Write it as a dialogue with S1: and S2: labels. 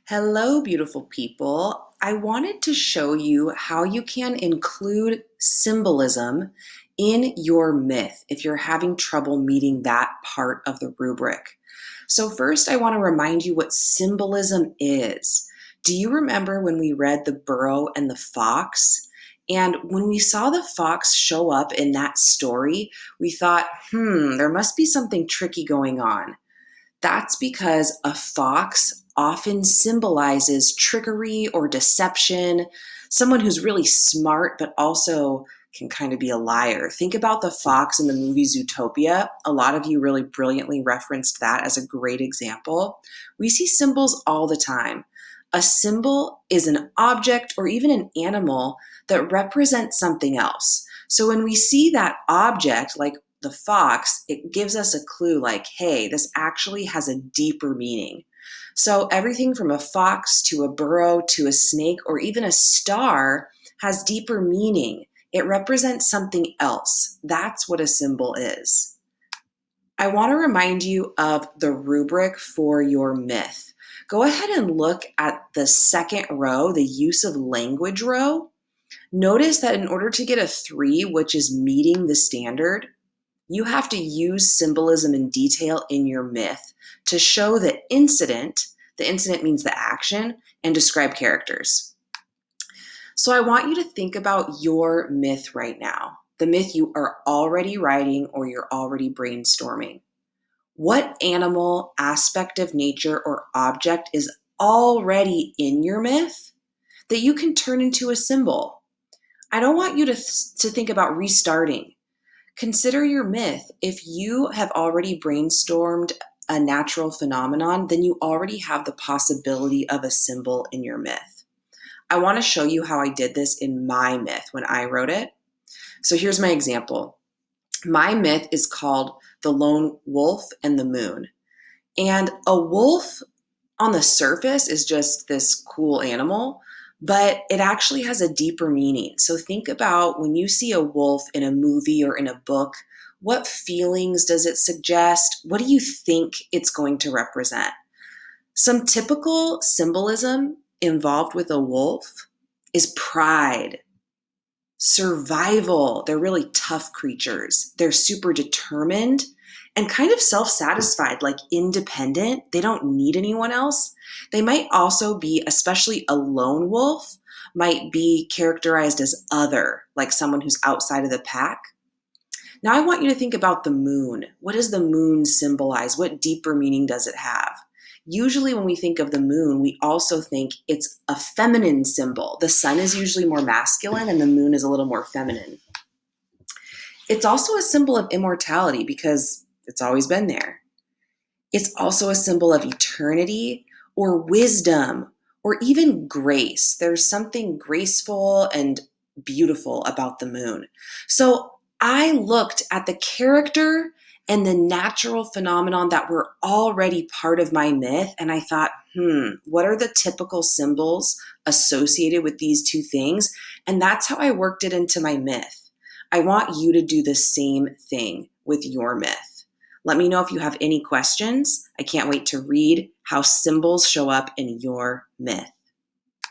S1: Hello, beautiful people. I wanted to show you how you can include symbolism in your myth if you're having trouble meeting that part of the rubric. So, first, I want to remind you what symbolism is. Do you remember when we read The Burrow and the Fox? And when we saw the fox show up in that story, we thought, there must be something tricky going on. That's because a fox often symbolizes trickery or deception, someone who's really smart but also can kind of be a liar. Think about the fox in the movie Zootopia. A lot of you really brilliantly referenced that as a great example. We see symbols all the time. A symbol is an object or even an animal that represents something else. So when we see that object, like the fox, it gives us a clue like, hey, this actually has a deeper meaning. So everything from a fox to a burrow to a snake or even a star has deeper meaning. It represents something else. That's what a symbol is. I want to remind you of the rubric for your myth. Go ahead and look at the second row, the use of language row. Notice that in order to get a 3, which is meeting the standard, you have to use symbolism and detail in your myth to show the incident means the action, and describe characters. So I want you to think about your myth right now, the myth you are already writing or you're already brainstorming. What animal, aspect of nature, or object is already in your myth that you can turn into a symbol? I don't want you to think about restarting. Consider your myth. If you have already brainstormed a natural phenomenon, then you already have the possibility of a symbol in your myth. I want to show you how I did this in my myth when I wrote it. So here's my example. My myth is called The Lone Wolf and the Moon. And a wolf on the surface is just this cool animal, but it actually has a deeper meaning. So think about when you see a wolf in a movie or in a book, what feelings does it suggest? What do you think it's going to represent? Some typical symbolism involved with a wolf is pride, survival. They're really tough creatures. They're super determined and kind of self-satisfied, like independent. They don't need anyone else. They might also be, especially a lone wolf, might be characterized as other, like someone who's outside of the pack. Now I want you to think about the moon. What does the moon symbolize? What deeper meaning does it have? Usually when we think of the moon, we also think it's a feminine symbol. The sun is usually more masculine and the moon is a little more feminine. It's also a symbol of immortality because it's always been there. It's also a symbol of eternity or wisdom or even grace. There's something graceful and beautiful about the moon. So I looked at the character and the natural phenomenon that were already part of my myth, and I thought, what are the typical symbols associated with these two things? And that's how I worked it into my myth. I want you to do the same thing with your myth. Let me know if you have any questions. I can't wait to read how symbols show up in your myth.